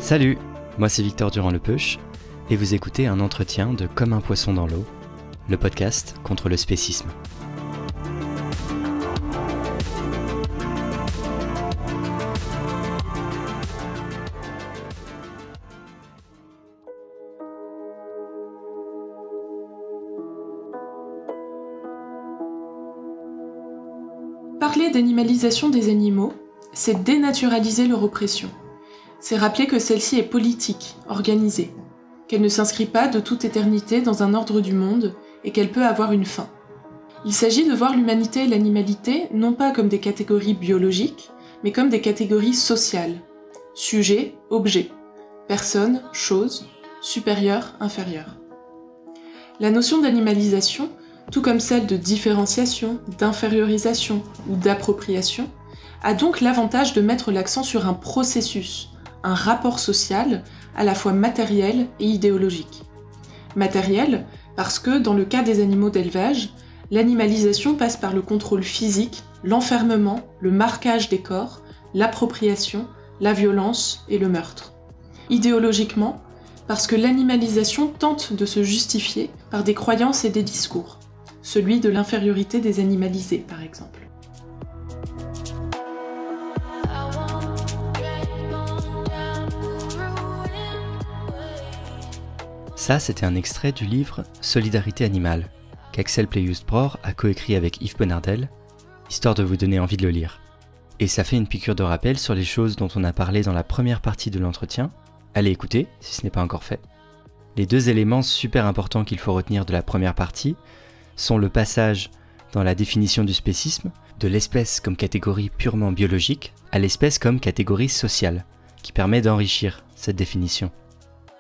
Salut, moi c'est Victor Durand-Lepeuch et vous écoutez un entretien de Comme un poisson dans l'eau, le podcast contre le spécisme. Parler d'animalisation des animaux, c'est dénaturaliser leur oppression. C'est rappeler que celle-ci est politique, organisée, qu'elle ne s'inscrit pas de toute éternité dans un ordre du monde et qu'elle peut avoir une fin. Il s'agit de voir l'humanité et l'animalité non pas comme des catégories biologiques, mais comme des catégories sociales. Sujet, objet, personne, chose, supérieur, inférieur. La notion d'animalisation, tout comme celle de différenciation, d'infériorisation ou d'appropriation, a donc l'avantage de mettre l'accent sur un processus, un rapport social à la fois matériel et idéologique. Matériel, parce que dans le cas des animaux d'élevage, l'animalisation passe par le contrôle physique, l'enfermement, le marquage des corps, l'appropriation, la violence et le meurtre. Idéologiquement, parce que l'animalisation tente de se justifier par des croyances et des discours, celui de l'infériorité des animalisés par exemple. Ça, c'était un extrait du livre Solidarité animale, qu'Axel Pleijusbroer a coécrit avec Yves Benardel, histoire de vous donner envie de le lire. Et ça fait une piqûre de rappel sur les choses dont on a parlé dans la première partie de l'entretien. Allez écouter, si ce n'est pas encore fait. Les deux éléments super importants qu'il faut retenir de la première partie sont le passage dans la définition du spécisme, de l'espèce comme catégorie purement biologique à l'espèce comme catégorie sociale, qui permet d'enrichir cette définition.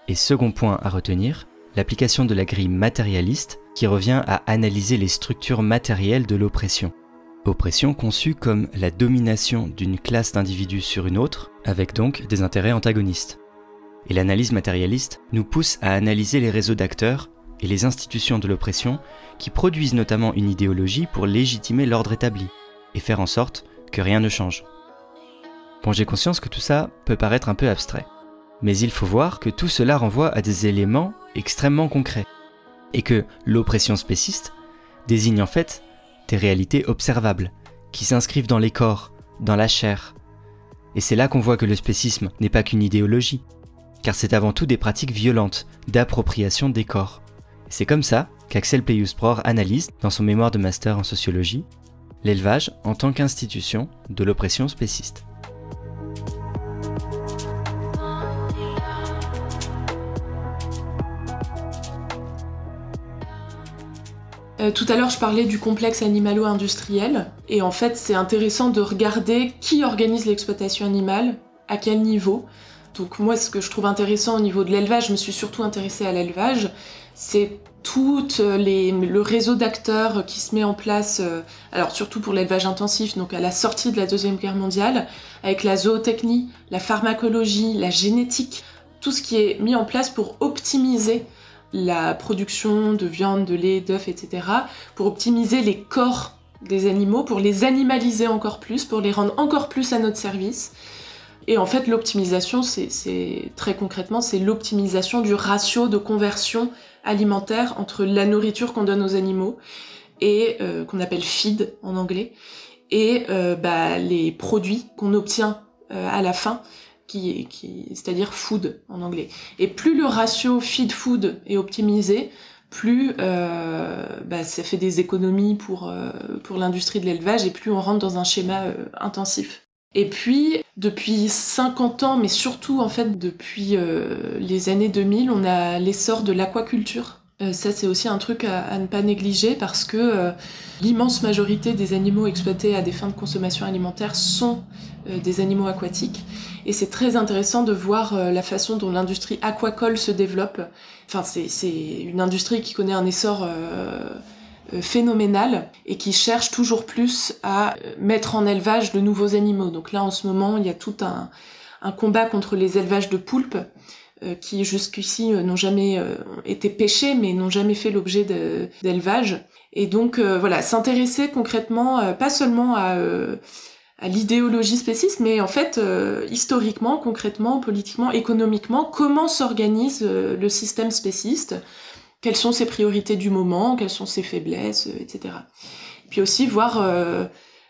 Et second point à retenir, l'application de la grille matérialiste qui revient à analyser les structures matérielles de l'oppression. Oppression conçue comme la domination d'une classe d'individus sur une autre, avec donc des intérêts antagonistes. Et l'analyse matérialiste nous pousse à analyser les réseaux d'acteurs et les institutions de l'oppression qui produisent notamment une idéologie pour légitimer l'ordre établi et faire en sorte que rien ne change. Bon, j'ai conscience que tout ça peut paraître un peu abstrait. Mais il faut voir que tout cela renvoie à des éléments extrêmement concrets, et que l'oppression spéciste désigne en fait des réalités observables, qui s'inscrivent dans les corps, dans la chair. Et c'est là qu'on voit que le spécisme n'est pas qu'une idéologie, car c'est avant tout des pratiques violentes d'appropriation des corps. Et c'est comme ça qu'Axel Pleijusbroer analyse, dans son mémoire de master en sociologie, l'élevage en tant qu'institution de l'oppression spéciste. Tout à l'heure, je parlais du complexe animalo-industriel, et en fait, c'est intéressant de regarder qui organise l'exploitation animale, à quel niveau. Donc moi, ce que je trouve intéressant au niveau de l'élevage, je me suis surtout intéressée à l'élevage, c'est tout le réseau d'acteurs qui se met en place, alors surtout pour l'élevage intensif, donc à la sortie de la Deuxième Guerre mondiale, avec la zootechnie, la pharmacologie, la génétique, tout ce qui est mis en place pour optimiser la production de viande, de lait, d'œufs, etc., pour optimiser les corps des animaux, pour les animaliser encore plus, pour les rendre encore plus à notre service. Et en fait, l'optimisation, c'est très concrètement, c'est l'optimisation du ratio de conversion alimentaire entre la nourriture qu'on donne aux animaux, et qu'on appelle feed en anglais, et les produits qu'on obtient à la fin, c'est-à-dire food en anglais. Et plus le ratio feed-food est optimisé, plus ça fait des économies pour l'industrie de l'élevage et plus on rentre dans un schéma intensif. Et puis, depuis 50 ans, mais surtout en fait depuis les années 2000, on a l'essor de l'aquaculture. Ça, c'est aussi un truc à ne pas négliger parce que l'immense majorité des animaux exploités à des fins de consommation alimentaire sont des animaux aquatiques. Et c'est très intéressant de voir la façon dont l'industrie aquacole se développe. Enfin, c'est une industrie qui connaît un essor phénoménal et qui cherche toujours plus à mettre en élevage de nouveaux animaux. Donc là, en ce moment, il y a tout un combat contre les élevages de poulpes qui jusqu'ici n'ont jamais été pêchés, mais n'ont jamais fait l'objet d'élevage. Et donc voilà, s'intéresser concrètement, pas seulement à l'idéologie spéciste, mais en fait, historiquement, concrètement, politiquement, économiquement, comment s'organise le système spéciste, quelles sont ses priorités du moment, quelles sont ses faiblesses, etc. Puis aussi voir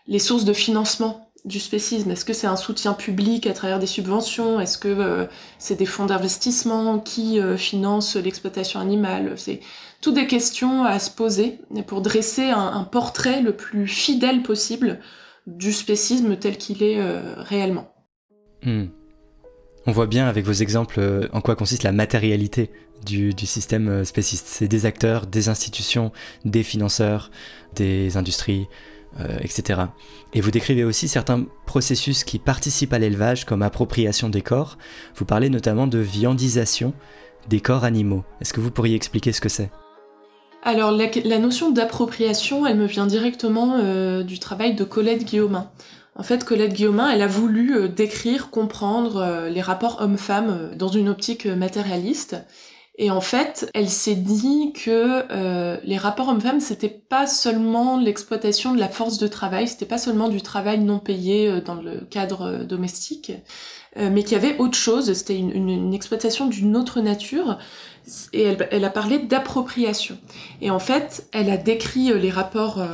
les sources de financement du spécisme. Est-ce que c'est un soutien public à travers des subventions? Est-ce que c'est des fonds d'investissement qui financent l'exploitation animale? C'est toutes des questions à se poser pour dresser un portrait le plus fidèle possible du spécisme tel qu'il est réellement. On voit bien avec vos exemples en quoi consiste la matérialité du système spéciste. C'est des acteurs, des institutions, des financeurs, des industries, etc. Et vous décrivez aussi certains processus qui participent à l'élevage comme appropriation des corps. Vous parlez notamment de viandisation des corps animaux. Est-ce que vous pourriez expliquer ce que c'est ? Alors la notion d'appropriation, elle me vient directement du travail de Colette Guillaumin. En fait, Colette Guillaumin, elle a voulu décrire, comprendre les rapports hommes-femmes dans une optique matérialiste. Et en fait, elle s'est dit que les rapports hommes-femmes, c'était pas seulement l'exploitation de la force de travail, c'était pas seulement du travail non payé dans le cadre domestique, mais qu'il y avait autre chose, c'était une exploitation d'une autre nature, et elle a parlé d'appropriation. Et en fait, elle a décrit les rapports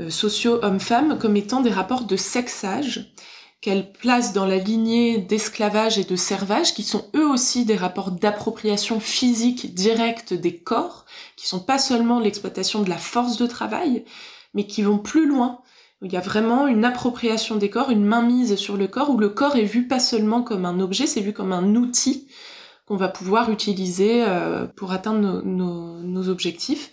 sociaux hommes-femmes comme étant des rapports de sexage, qu'elle place dans la lignée d'esclavage et de servage, qui sont eux aussi des rapports d'appropriation physique directe des corps, qui sont pas seulement l'exploitation de la force de travail, mais qui vont plus loin. Il y a vraiment une appropriation des corps, une mainmise sur le corps, où le corps est vu pas seulement comme un objet, c'est vu comme un outil qu'on va pouvoir utiliser pour atteindre nos objectifs.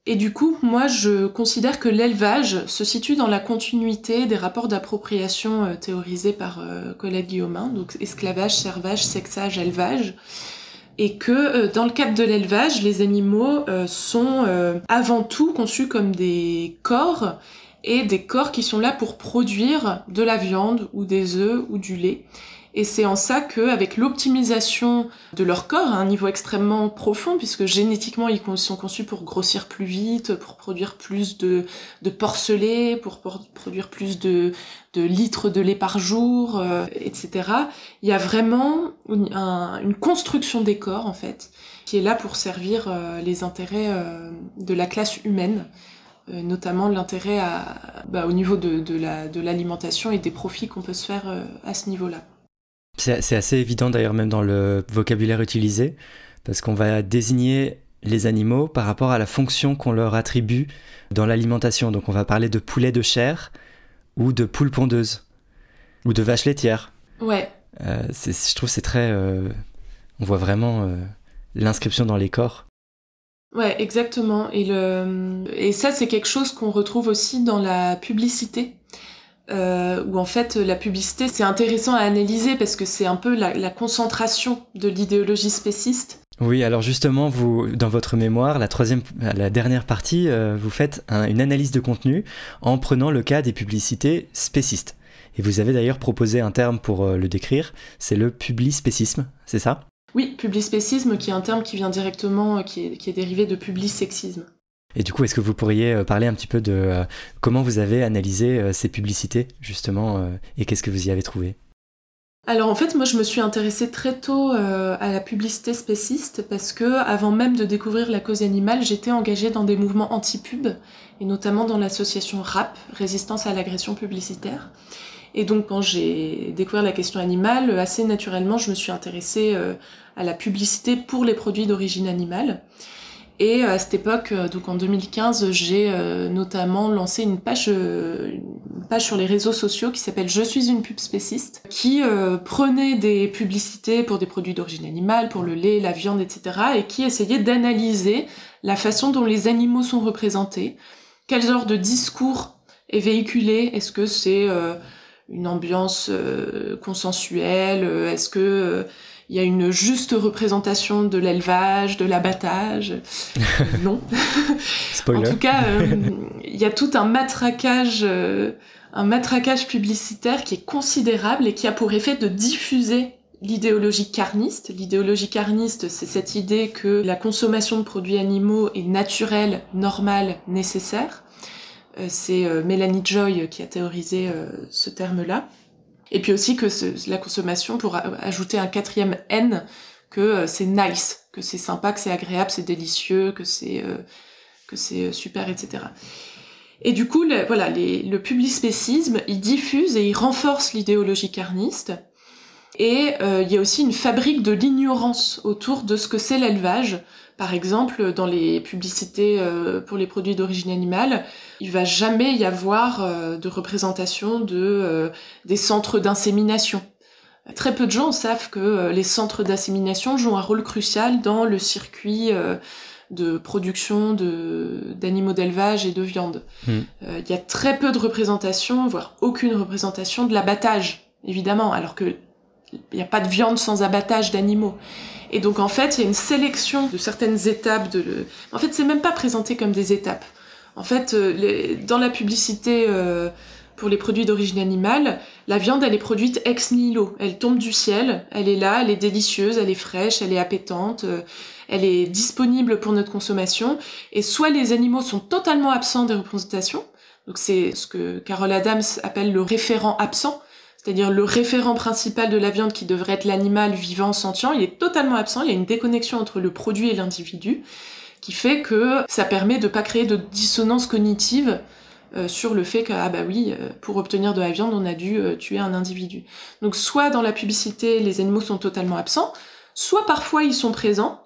Et du coup, moi, je considère que l'élevage se situe dans la continuité des rapports d'appropriation théorisés par Colette Guillaumin, donc esclavage, servage, sexage, élevage, et que dans le cadre de l'élevage, les animaux sont avant tout conçus comme des corps, et des corps qui sont là pour produire de la viande ou des œufs ou du lait. Et c'est en ça qu'avec l'optimisation de leur corps à un niveau extrêmement profond, puisque génétiquement ils sont conçus pour grossir plus vite, pour produire plus de porcelets, pour produire plus de litres de lait par jour, etc. Il y a vraiment une construction des corps en fait, qui est là pour servir les intérêts de la classe humaine, notamment l'intérêt au niveau de l'alimentation et des profits qu'on peut se faire à ce niveau-là. C'est assez évident d'ailleurs même dans le vocabulaire utilisé, parce qu'on va désigner les animaux par rapport à la fonction qu'on leur attribue dans l'alimentation. Donc on va parler de poulet de chair ou de poule pondeuse ou de vache laitière. Ouais. Je trouve que c'est très... on voit vraiment l'inscription dans les corps. Ouais, exactement. Et ça, c'est quelque chose qu'on retrouve aussi dans la publicité. Où en fait la publicité c'est intéressant à analyser parce que c'est un peu la concentration de l'idéologie spéciste. Oui, alors justement, vous, dans votre mémoire, la dernière partie, vous faites une analyse de contenu en prenant le cas des publicités spécistes. Et vous avez d'ailleurs proposé un terme pour le décrire, c'est le publispécisme, c'est ça ? Oui, publispécisme qui est un terme qui vient directement, qui est dérivé de publisexisme. Et du coup, est-ce que vous pourriez parler un petit peu de comment vous avez analysé ces publicités, justement, et qu'est-ce que vous y avez trouvé ? Alors en fait, moi je me suis intéressée très tôt à la publicité spéciste parce que, avant même de découvrir la cause animale, j'étais engagée dans des mouvements anti-pub, et notamment dans l'association RAP, Résistance à l'agression publicitaire. Et donc quand j'ai découvert la question animale, assez naturellement, je me suis intéressée à la publicité pour les produits d'origine animale. Et à cette époque, donc en 2015, j'ai notamment lancé une page sur les réseaux sociaux qui s'appelle Je suis une pub spéciste, qui prenait des publicités pour des produits d'origine animale, pour le lait, la viande, etc., et qui essayait d'analyser la façon dont les animaux sont représentés, quel genre de discours est véhiculé, est-ce que c'est une ambiance consensuelle, est-ce que il y a une juste représentation de l'élevage, de l'abattage. Non. Spoiler. En tout cas, il y a tout un matraquage publicitaire qui est considérable et qui a pour effet de diffuser l'idéologie carniste. L'idéologie carniste, c'est cette idée que la consommation de produits animaux est naturelle, normale, nécessaire. C'est Mélanie Joy qui a théorisé ce terme-là. Et puis aussi que la consommation, pour ajouter un 4e N, que c'est nice, que c'est sympa, que c'est agréable, c'est délicieux, que c'est super, etc. Et du coup, le publispécisme, il diffuse et il renforce l'idéologie carniste. Et il y a aussi une fabrique de l'ignorance autour de ce que c'est l'élevage. Par exemple, dans les publicités pour les produits d'origine animale, il va jamais y avoir de représentation des centres d'insémination. Très peu de gens savent que les centres d'insémination jouent un rôle crucial dans le circuit de production d'animaux d'élevage et de viande. Il y a très peu de représentation, voire aucune représentation de l'abattage, évidemment, alors que il n'y a pas de viande sans abattage d'animaux. Et donc en fait, il y a une sélection de certaines étapes. En fait, c'est même pas présenté comme des étapes. En fait, dans la publicité pour les produits d'origine animale, la viande, elle est produite ex nihilo. Elle tombe du ciel, elle est là, elle est délicieuse, elle est fraîche, elle est appétante, elle est disponible pour notre consommation. Et soit les animaux sont totalement absents des représentations, donc c'est ce que Carol Adams appelle le référent absent, c'est-à-dire le référent principal de la viande qui devrait être l'animal vivant, sentient, il est totalement absent, il y a une déconnexion entre le produit et l'individu, qui fait que ça permet de pas créer de dissonance cognitive sur le fait que, pour obtenir de la viande, on a dû tuer un individu. Donc soit dans la publicité, les animaux sont totalement absents, soit parfois ils sont présents,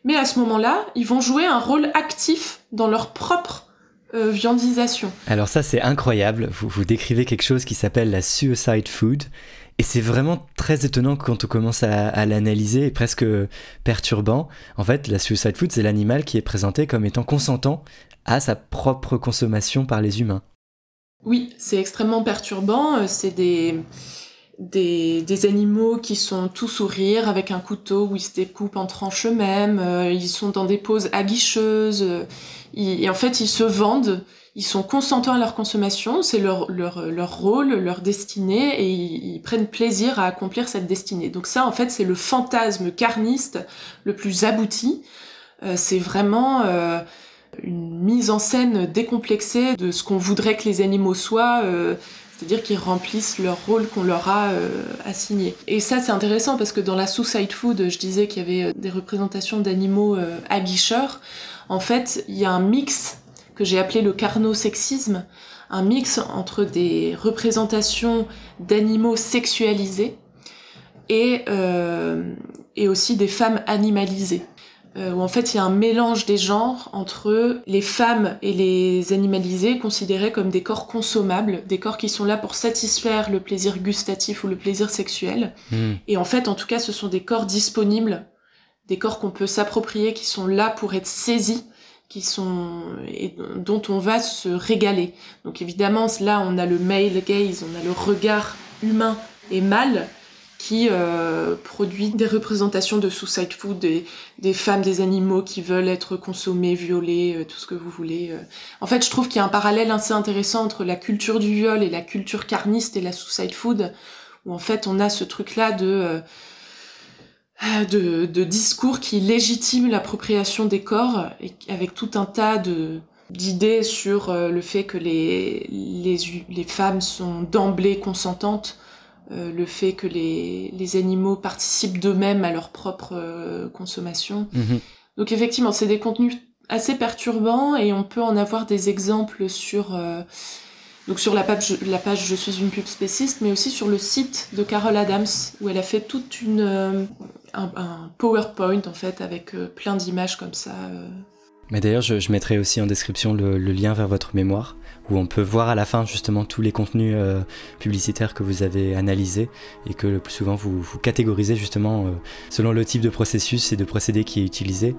mais à ce moment-là, ils vont jouer un rôle actif dans leur propre viandisation. Alors ça, c'est incroyable. Vous décrivez quelque chose qui s'appelle la suicide food. Et c'est vraiment très étonnant quand on commence à l'analyser et presque perturbant. En fait, la suicide food, c'est l'animal qui est présenté comme étant consentant à sa propre consommation par les humains. Oui, c'est extrêmement perturbant. C'est des animaux qui sont tout sourire avec un couteau où ils se découpent en tranches eux-mêmes. Ils sont dans des poses aguicheuses. Et en fait, ils se vendent. Ils sont consentants à leur consommation, c'est leur rôle, leur destinée, et ils prennent plaisir à accomplir cette destinée. Donc ça, en fait, c'est le fantasme carniste le plus abouti. C'est vraiment une mise en scène décomplexée de ce qu'on voudrait que les animaux soient, c'est-à-dire qu'ils remplissent leur rôle qu'on leur a assigné. Et ça, c'est intéressant parce que dans la suicide food, je disais qu'il y avait des représentations d'animaux aguicheurs. En fait, il y a un mix que j'ai appelé le carnosexisme, un mix entre des représentations d'animaux sexualisés et aussi des femmes animalisées. Où en fait il y a un mélange des genres entre les femmes et les animalisés considérés comme des corps consommables, des corps qui sont là pour satisfaire le plaisir gustatif ou le plaisir sexuel. Et en fait, en tout cas, ce sont des corps disponibles, des corps qu'on peut s'approprier, qui sont là pour être saisis, et dont on va se régaler. Donc évidemment, là, on a le male gaze, on a le regard humain et mâle qui produit des représentations de suicide food, des femmes, des animaux qui veulent être consommés, violés, tout ce que vous voulez. En fait, je trouve qu'il y a un parallèle assez intéressant entre la culture du viol et la culture carniste et la suicide food, où en fait, on a ce truc-là de discours qui légitiment l'appropriation des corps, et avec tout un tas d'idées sur le fait que les femmes sont d'emblée consentantes, le fait que les animaux participent d'eux-mêmes à leur propre consommation. Donc effectivement, c'est des contenus assez perturbants, et on peut en avoir des exemples sur la page Je suis une pub spéciste, mais aussi sur le site de Carol Adams, où elle a fait toute un PowerPoint en fait, avec plein d'images comme ça. Mais d'ailleurs, je mettrai aussi en description le lien vers votre mémoire, où on peut voir à la fin justement tous les contenus publicitaires que vous avez analysés, et que le plus souvent vous catégorisez justement selon le type de processus et de procédé qui est utilisé.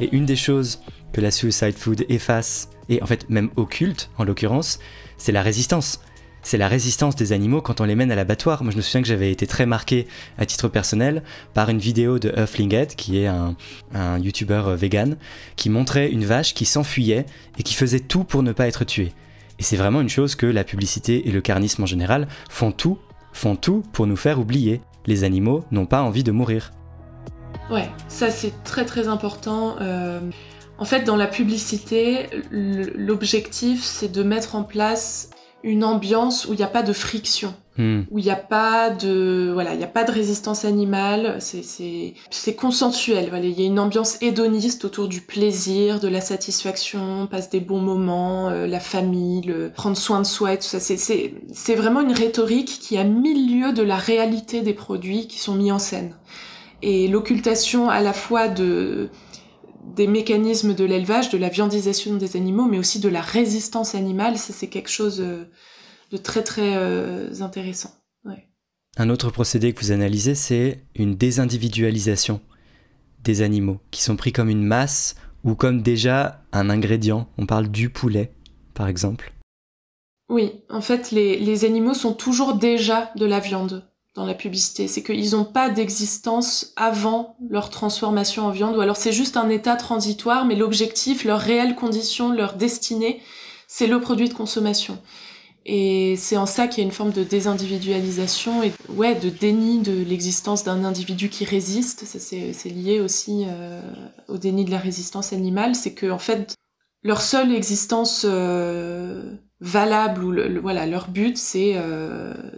Et une des choses que la suicide food efface, et en fait même occulte en l'occurrence, c'est la résistance. c'est la résistance des animaux quand on les mène à l'abattoir. Moi je me souviens que j'avais été très marqué à titre personnel par une vidéo de Earthling qui est un youtubeur vegan, qui montrait une vache qui s'enfuyait et qui faisait tout pour ne pas être tuée. Et c'est vraiment une chose que la publicité et le carnisme en général font tout pour nous faire oublier. Les animaux n'ont pas envie de mourir. Ouais, ça c'est très très important. En fait, dans la publicité, l'objectif c'est de mettre en place une ambiance où il n'y a pas de friction, où il n'y a pas de résistance animale, c'est consensuel. Voilà, il y a une ambiance hédoniste autour du plaisir, de la satisfaction, on passe des bons moments, la famille, prendre soin de soi et tout ça. C'est vraiment une rhétorique qui a mille lieues de la réalité des produits qui sont mis en scène. Et l'occultation à la fois des mécanismes de l'élevage, de la viandisation des animaux, mais aussi de la résistance animale, ça c'est quelque chose de très très intéressant. Ouais. Un autre procédé que vous analysez, c'est une désindividualisation des animaux, qui sont pris comme une masse ou comme déjà un ingrédient. On parle du poulet, par exemple. Oui, en fait, les animaux sont toujours déjà de la viande dans la publicité. C'est qu'ils n'ont pas d'existence avant leur transformation en viande, ou alors c'est juste un état transitoire, mais l'objectif, leur réelle condition, leur destinée, c'est le produit de consommation. Et c'est en ça qu'il y a une forme de désindividualisation et de déni de l'existence d'un individu qui résiste. Ça, c'est lié aussi au déni de la résistance animale. C'est que en fait, leur seule existence valable ou leur but, c'est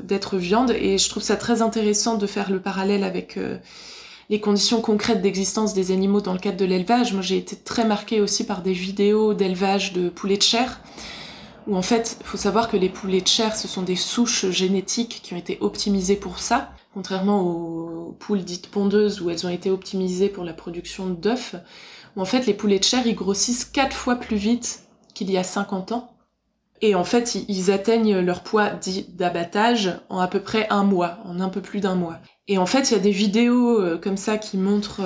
d'être viande. Et je trouve ça très intéressant de faire le parallèle avec les conditions concrètes d'existence des animaux dans le cadre de l'élevage. Moi, j'ai été très marquée aussi par des vidéos d'élevage de poulets de chair, où en fait, il faut savoir que les poulets de chair, ce sont des souches génétiques qui ont été optimisées pour ça, contrairement aux poules dites pondeuses où elles ont été optimisées pour la production d'œufs, où en fait les poulets de chair, ils grossissent 4 fois plus vite qu'il y a 50 ans. Et en fait, ils atteignent leur poids dit d'abattage en à peu près un mois, en un peu plus d'un mois. Et en fait, il y a des vidéos comme ça qui montrent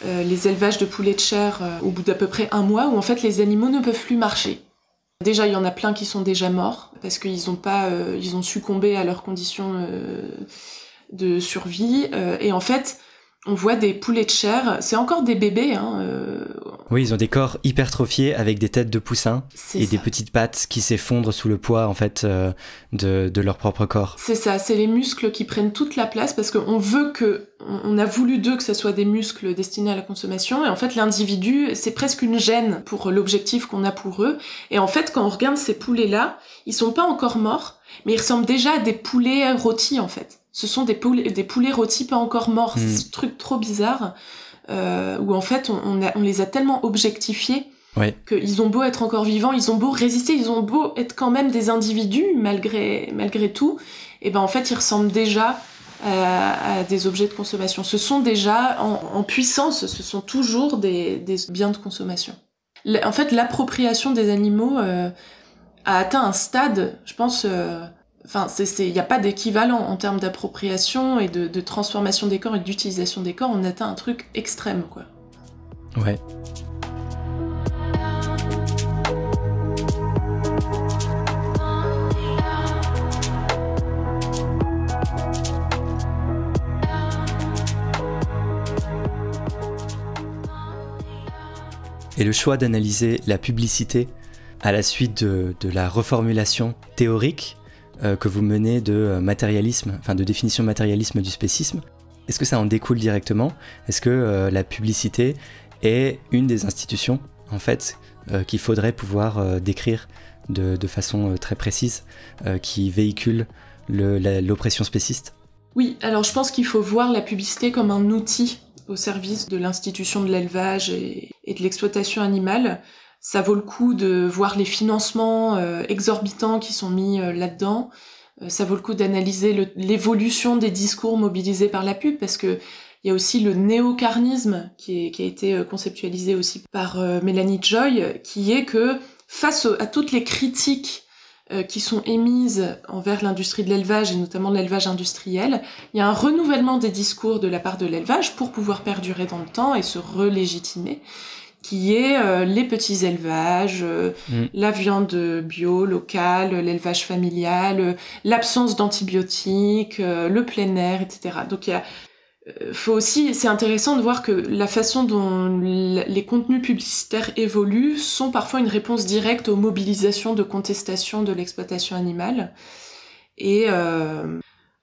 les élevages de poulets de chair au bout d'à peu près un mois, où en fait les animaux ne peuvent plus marcher. Déjà, il y en a plein qui sont déjà morts parce qu'ils ont succombé à leurs conditions de survie. Et en fait, on voit des poulets de chair, c'est encore des bébés. Oui, ils ont des corps hypertrophiés avec des têtes de poussins et des petites pattes qui s'effondrent sous le poids en fait de leur propre corps. C'est ça, c'est les muscles qui prennent toute la place parce on a voulu d'eux que ce soit des muscles destinés à la consommation, et en fait l'individu, c'est presque une gêne pour l'objectif qu'on a pour eux. Et en fait, quand on regarde ces poulets-là, ils sont pas encore morts, mais ils ressemblent déjà à des poulets rôtis en fait. Ce sont des poulets rôtis pas encore morts. C'est ce truc trop bizarre où en fait on les a tellement objectifiés qu'ils ont beau être encore vivants, ils ont beau résister, ils ont beau être quand même des individus malgré tout, et ben en fait ils ressemblent déjà à des objets de consommation. Ce sont déjà en puissance, ce sont toujours des biens de consommation. En fait, l'appropriation des animaux a atteint un stade, je pense. Il n'y a pas d'équivalent en termes d'appropriation et de transformation des corps et d'utilisation des corps. On atteint un truc extrême, quoi. Ouais. Et le choix d'analyser la publicité à la suite de la reformulation théorique que vous menez de matérialisme, enfin de définition matérialisme du spécisme, est-ce que ça en découle directement ? Est-ce que la publicité est une des institutions en fait qu'il faudrait pouvoir décrire de façon très précise, qui véhicule l'oppression spéciste ? Oui, alors je pense qu'il faut voir la publicité comme un outil au service de l'institution de l'élevage et de l'exploitation animale. Ça vaut le coup de voir les financements exorbitants qui sont mis là-dedans. Ça vaut le coup d'analyser l'évolution des discours mobilisés par la pub, parce que il y a aussi le néocarnisme qui a été conceptualisé aussi par Mélanie Joy, qui est que face à toutes les critiques qui sont émises envers l'industrie de l'élevage, et notamment l'élevage industriel, il y a un renouvellement des discours de la part de l'élevage pour pouvoir perdurer dans le temps et se relégitimer, qui est les petits élevages, la viande bio, locale, l'élevage familial, l'absence d'antibiotiques, le plein air, etc. Donc faut aussi, c'est intéressant de voir que la façon dont les contenus publicitaires évoluent sont parfois une réponse directe aux mobilisations de contestation de l'exploitation animale. Et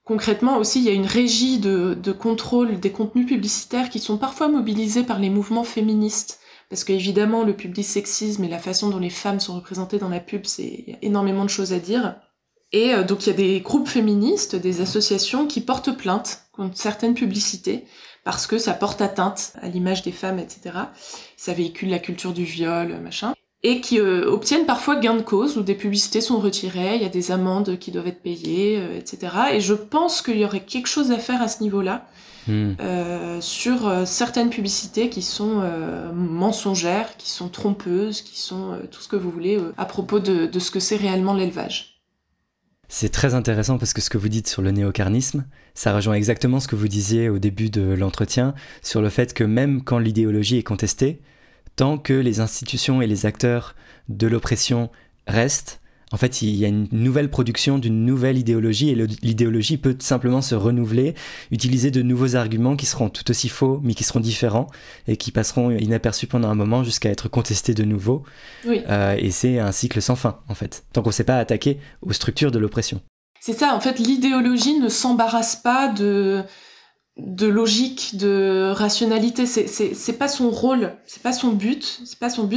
concrètement aussi, il y a une régie de contrôle des contenus publicitaires qui sont parfois mobilisés par les mouvements féministes. Parce qu'évidemment, le public-sexisme et la façon dont les femmes sont représentées dans la pub, il y a énormément de choses à dire. Et donc il y a des groupes féministes, des associations qui portent plainte contre certaines publicités parce que ça porte atteinte à l'image des femmes, etc. Ça véhicule la culture du viol, machin. Et qui obtiennent parfois gain de cause, où des publicités sont retirées, il y a des amendes qui doivent être payées, etc. Et je pense qu'il y aurait quelque chose à faire à ce niveau-là, sur certaines publicités qui sont mensongères, qui sont trompeuses, qui sont tout ce que vous voulez, à propos de ce que c'est réellement l'élevage. C'est très intéressant parce que ce que vous dites sur le néocarnisme, ça rejoint exactement ce que vous disiez au début de l'entretien sur le fait que même quand l'idéologie est contestée, tant que les institutions et les acteurs de l'oppression restent, en fait, il y a une nouvelle production d'une nouvelle idéologie et l'idéologie peut simplement se renouveler, utiliser de nouveaux arguments qui seront tout aussi faux, mais qui seront différents et qui passeront inaperçus pendant un moment jusqu'à être contestés de nouveau. Oui. Et c'est un cycle sans fin, en fait, tant qu'on ne s'est pas attaqué aux structures de l'oppression. C'est ça, en fait, l'idéologie ne s'embarrasse pas de logique, de rationalité, c'est pas son rôle, c'est pas son but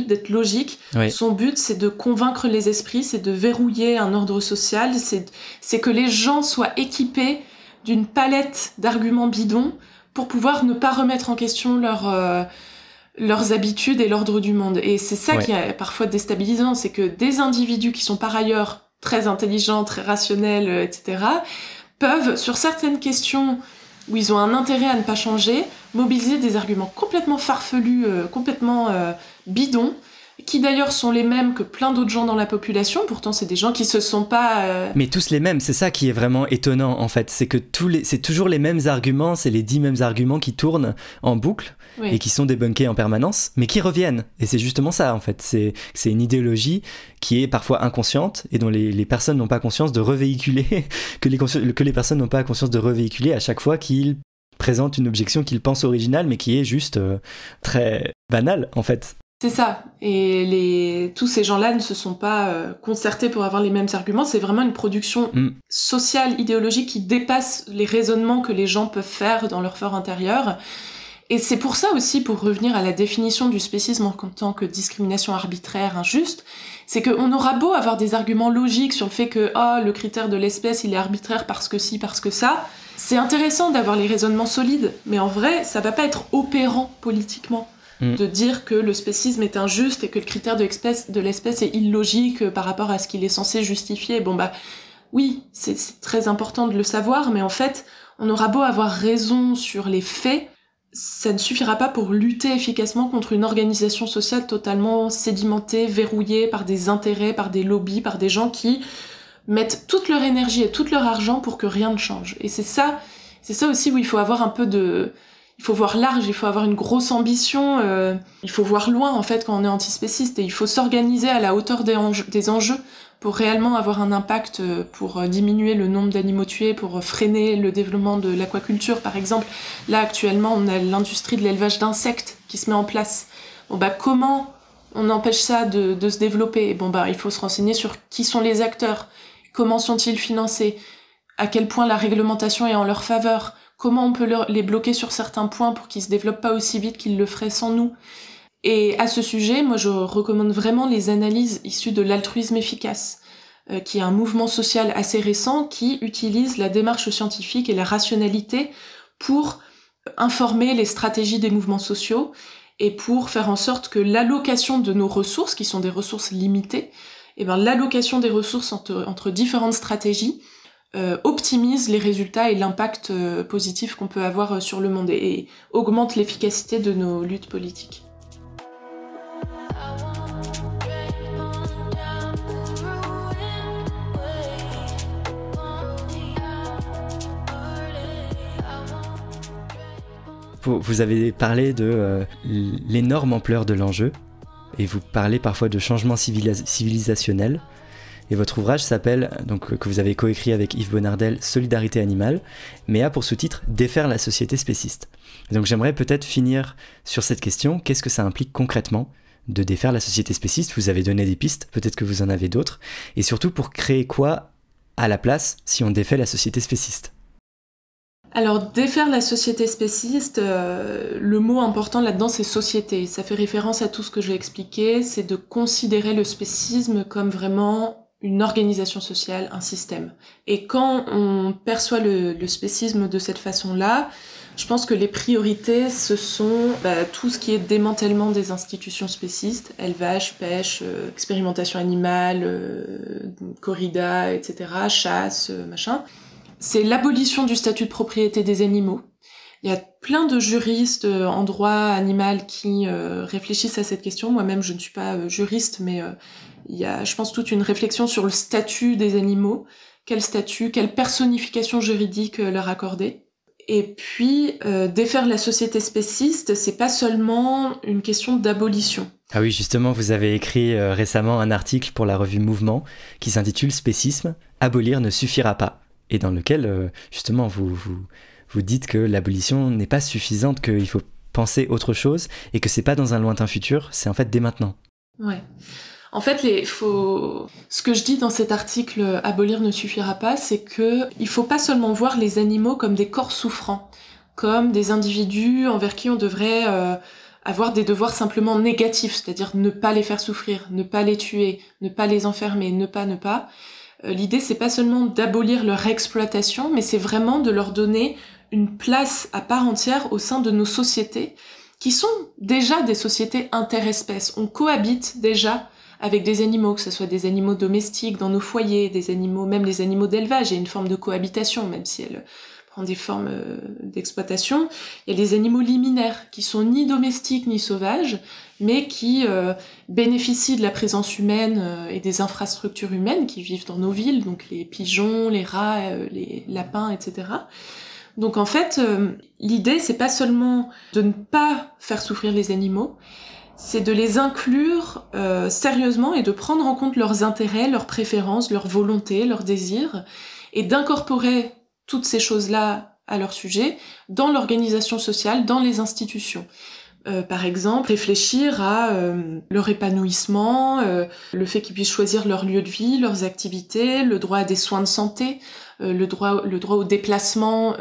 d'être logique. Oui. Son but, c'est de convaincre les esprits, c'est de verrouiller un ordre social, c'est que les gens soient équipés d'une palette d'arguments bidons pour pouvoir ne pas remettre en question leurs habitudes et l'ordre du monde. Et c'est ça qui est parfois déstabilisant, c'est que des individus qui sont par ailleurs très intelligents, très rationnels, etc., peuvent, sur certaines questions où ils ont un intérêt à ne pas changer, mobiliser des arguments complètement farfelus, complètement bidons, qui d'ailleurs sont les mêmes que plein d'autres gens dans la population, pourtant c'est des gens qui se sont pas... Mais tous les mêmes, c'est ça qui est vraiment étonnant en fait, c'est que c'est toujours les mêmes arguments, c'est les 10 mêmes arguments qui tournent en boucle, et qui sont débunkés en permanence, mais qui reviennent, et c'est justement ça en fait, c'est une idéologie qui est parfois inconsciente, et dont les personnes n'ont pas conscience de revéhiculer, que les personnes n'ont pas conscience de revéhiculer à chaque fois qu'ils présentent une objection qu'ils pensent originale, mais qui est juste très banale en fait. C'est ça, et tous ces gens-là ne se sont pas concertés pour avoir les mêmes arguments, c'est vraiment une production sociale, idéologique qui dépasse les raisonnements que les gens peuvent faire dans leur fort intérieur. Et c'est pour ça aussi, pour revenir à la définition du spécisme en tant que discrimination arbitraire, injuste, c'est qu'on aura beau avoir des arguments logiques sur le fait que le critère de l'espèce il est arbitraire parce que ci, parce que ça, c'est intéressant d'avoir les raisonnements solides, mais en vrai, ça va pas être opérant politiquement. De dire que le spécisme est injuste et que le critère de l'espèce est illogique par rapport à ce qu'il est censé justifier. Bon oui, c'est très important de le savoir, mais en fait, on aura beau avoir raison sur les faits, ça ne suffira pas pour lutter efficacement contre une organisation sociale totalement sédimentée, verrouillée par des intérêts, par des lobbies, par des gens qui mettent toute leur énergie et tout leur argent pour que rien ne change. Et c'est ça aussi où il faut avoir un peu il faut voir large, il faut avoir une grosse ambition, il faut voir loin en fait quand on est antispéciste et il faut s'organiser à la hauteur des enjeux pour réellement avoir un impact, pour diminuer le nombre d'animaux tués, pour freiner le développement de l'aquaculture par exemple. Là actuellement on a l'industrie de l'élevage d'insectes qui se met en place. Comment on empêche ça de se développer? Il faut se renseigner sur qui sont les acteurs, comment sont-ils financés, à quel point la réglementation est en leur faveur, comment on peut les bloquer sur certains points pour qu'ils se développent pas aussi vite qu'ils le feraient sans nous. Et à ce sujet, moi je recommande vraiment les analyses issues de l'altruisme efficace, qui est un mouvement social assez récent qui utilise la démarche scientifique et la rationalité pour informer les stratégies des mouvements sociaux et pour faire en sorte que l'allocation de nos ressources, qui sont des ressources limitées, l'allocation des ressources entre différentes stratégies optimise les résultats et l'impact positif qu'on peut avoir sur le monde et augmente l'efficacité de nos luttes politiques. vous avez parlé de l'énorme ampleur de l'enjeu, et vous parlez parfois de changement civilisationnel. Et votre ouvrage s'appelle, donc que vous avez coécrit avec Yves Bonnardel, Solidarité animale, mais a pour sous-titre Défaire la société spéciste. Et donc j'aimerais peut-être finir sur cette question. Qu'est-ce que ça implique concrètement de défaire la société spéciste? Vous avez donné des pistes, peut-être que vous en avez d'autres. Et surtout pour créer quoi à la place si on défait la société spéciste? Alors, défaire la société spéciste, le mot important là-dedans, c'est société. Ça fait référence à tout ce que j'ai expliqué, c'est de considérer le spécisme comme vraiment une organisation sociale, un système. Et quand on perçoit le spécisme de cette façon-là, je pense que les priorités, ce sont tout ce qui est démantèlement des institutions spécistes, élevage, pêche, expérimentation animale, corrida, etc., chasse, machin. C'est l'abolition du statut de propriété des animaux. Il y a plein de juristes en droit animal qui réfléchissent à cette question. Moi-même, je ne suis pas juriste, mais il y a, je pense, toute une réflexion sur le statut des animaux. Quel statut, quelle personnification juridique leur accorder. Et puis, défaire la société spéciste, c'est pas seulement une question d'abolition. Ah oui, justement, vous avez écrit récemment un article pour la revue Mouvement qui s'intitule « Spécisme, abolir ne suffira pas ». Et dans lequel, justement, vous dites que l'abolition n'est pas suffisante, qu'il faut penser autre chose, et que c'est pas dans un lointain futur, c'est en fait dès maintenant. Ouais. En fait, ce que je dis dans cet article « Abolir ne suffira pas », c'est que il faut pas seulement voir les animaux comme des corps souffrants, comme des individus envers qui on devrait avoir des devoirs simplement négatifs, c'est-à-dire ne pas les faire souffrir, ne pas les tuer, ne pas les enfermer, ne pas. L'idée, c'est pas seulement d'abolir leur exploitation, mais c'est vraiment de leur donner une place à part entière au sein de nos sociétés, qui sont déjà des sociétés interespèces. On cohabite déjà avec des animaux, que ce soit des animaux domestiques dans nos foyers, des animaux, même les animaux d'élevage, il y a une forme de cohabitation, même si elle prend des formes d'exploitation. Il y a les animaux liminaires, qui sont ni domestiques ni sauvages, mais qui bénéficient de la présence humaine et des infrastructures humaines qui vivent dans nos villes, donc les pigeons, les rats, les lapins, etc. Donc en fait, l'idée, c'est pas seulement de ne pas faire souffrir les animaux, c'est de les inclure sérieusement et de prendre en compte leurs intérêts, leurs préférences, leurs volontés, leurs désirs, et d'incorporer toutes ces choses-là à leur sujet dans l'organisation sociale, dans les institutions. Par exemple, réfléchir à leur épanouissement, le fait qu'ils puissent choisir leur lieu de vie, leurs activités, le droit à des soins de santé, le droit au déplacement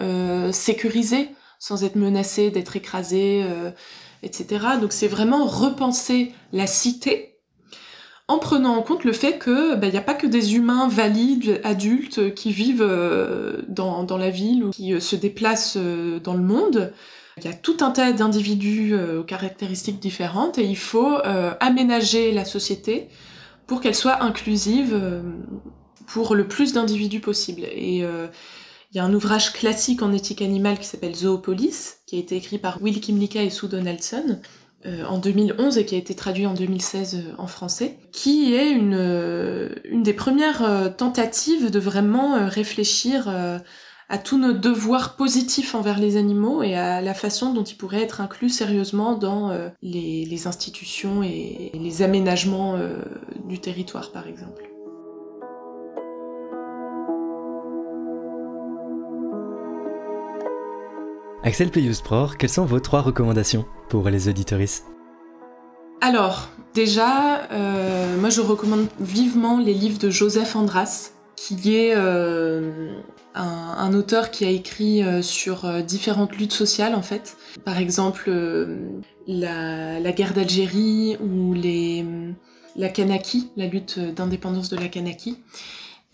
sécurisé, sans être menacé d'être écrasé, etc. Donc c'est vraiment repenser la cité en prenant en compte le fait que y a pas que des humains valides, adultes, qui vivent dans la ville ou qui se déplacent dans le monde. Il y a tout un tas d'individus aux caractéristiques différentes et il faut aménager la société pour qu'elle soit inclusive pour le plus d'individus possible. Et il y a un ouvrage classique en éthique animale qui s'appelle Zoopolis, qui a été écrit par Will Kimlicka et Sue Donaldson en 2011 et qui a été traduit en 2016 en français, qui est une des premières tentatives de vraiment réfléchir à tous nos devoirs positifs envers les animaux et à la façon dont ils pourraient être inclus sérieusement dans les institutions et les aménagements du territoire, par exemple. Axel Peyus-Pror, quelles sont vos 3 recommandations pour les auditeuristes? Alors, déjà, moi je recommande vivement les livres de Joseph Andras, qui est un auteur qui a écrit sur différentes luttes sociales, en fait. Par exemple, la guerre d'Algérie ou la Kanaki, la lutte d'indépendance de la Kanaki.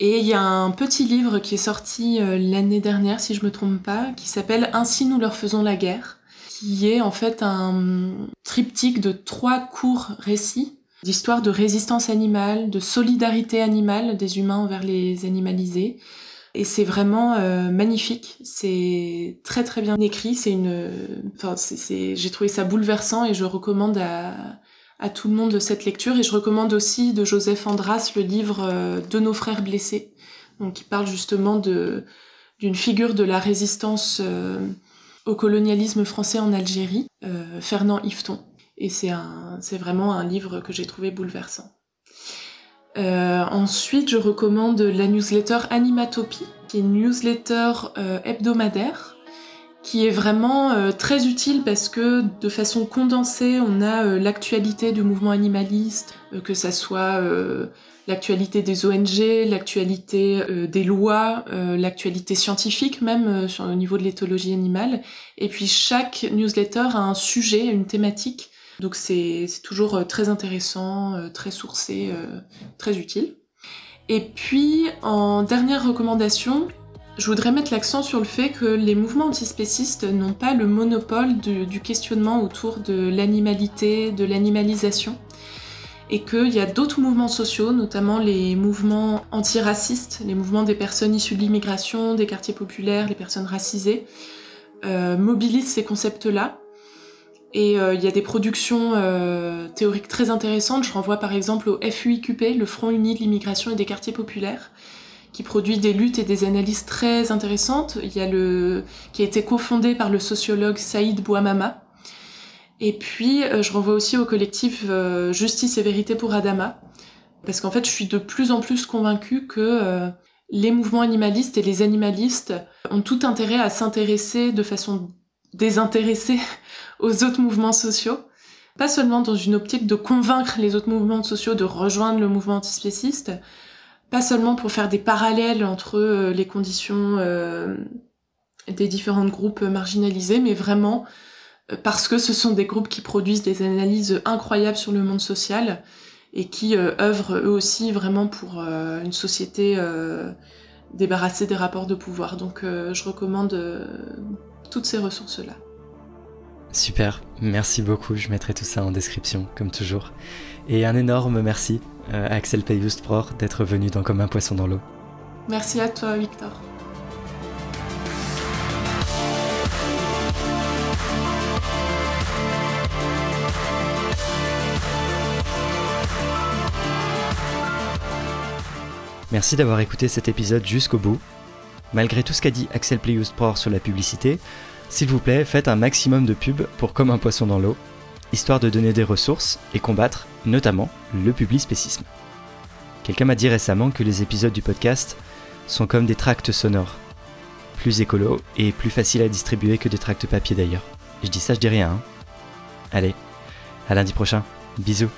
Et il y a un petit livre qui est sorti l'année dernière, si je me trompe pas, qui s'appelle « Ainsi nous leur faisons la guerre », qui est en fait un triptyque de 3 courts récits d'histoire de résistance animale, de solidarité animale des humains envers les animalisés. Et c'est vraiment magnifique, c'est très très bien écrit, j'ai trouvé ça bouleversant et je recommande à tout le monde cette lecture. Et je recommande aussi de Joseph Andras le livre De nos frères blessés, donc qui parle justement d'une figure de la résistance au colonialisme français en Algérie, Fernand Yveton. Et c'est vraiment un livre que j'ai trouvé bouleversant. Ensuite, je recommande la newsletter Animatopie, qui est une newsletter hebdomadaire, qui est vraiment très utile parce que de façon condensée, on a l'actualité du mouvement animaliste, que ça soit l'actualité des ONG, l'actualité des lois, l'actualité scientifique même au niveau de l'éthologie animale. Et puis chaque newsletter a un sujet, une thématique. Donc c'est toujours très intéressant, très sourcé, très utile. Et puis en dernière recommandation, je voudrais mettre l'accent sur le fait que les mouvements antispécistes n'ont pas le monopole du questionnement autour de l'animalité, de l'animalisation, et qu'il y a d'autres mouvements sociaux, notamment les mouvements antiracistes, les mouvements des personnes issues de l'immigration, des quartiers populaires, les personnes racisées, mobilisent ces concepts-là. Et il y a des productions théoriques très intéressantes. Je renvoie par exemple au FUIQP, le Front Uni de l'immigration et des quartiers populaires, qui produit des luttes et des analyses très intéressantes. Il y a qui a été cofondé par le sociologue Saïd Bouamama. Et puis je renvoie aussi au collectif Justice et Vérité pour Adama, parce qu'en fait je suis de plus en plus convaincue que les mouvements animalistes et les animalistes ont tout intérêt à s'intéresser de façon désintéressée aux autres mouvements sociaux, pas seulement dans une optique de convaincre les autres mouvements sociaux de rejoindre le mouvement antispéciste, pas seulement pour faire des parallèles entre les conditions des différents groupes marginalisés, mais vraiment parce que ce sont des groupes qui produisent des analyses incroyables sur le monde social et qui œuvrent eux aussi vraiment pour une société débarrassée des rapports de pouvoir. Donc je recommande toutes ces ressources-là. Super, merci beaucoup, je mettrai tout ça en description, comme toujours. Et un énorme merci à Axel Peyhoust-Bror d'être venu dans Comme un poisson dans l'eau. Merci à toi, Victor. Merci d'avoir écouté cet épisode jusqu'au bout. Malgré tout ce qu'a dit Axel Peyhoust-Bror sur la publicité, s'il vous plaît, faites un maximum de pub pour Comme un poisson dans l'eau, histoire de donner des ressources et combattre, notamment, le publispécisme. Quelqu'un m'a dit récemment que les épisodes du podcast sont comme des tracts sonores. Plus écolo et plus facile à distribuer que des tracts papier d'ailleurs. Je dis ça, je dis rien, hein. Allez, à lundi prochain. Bisous.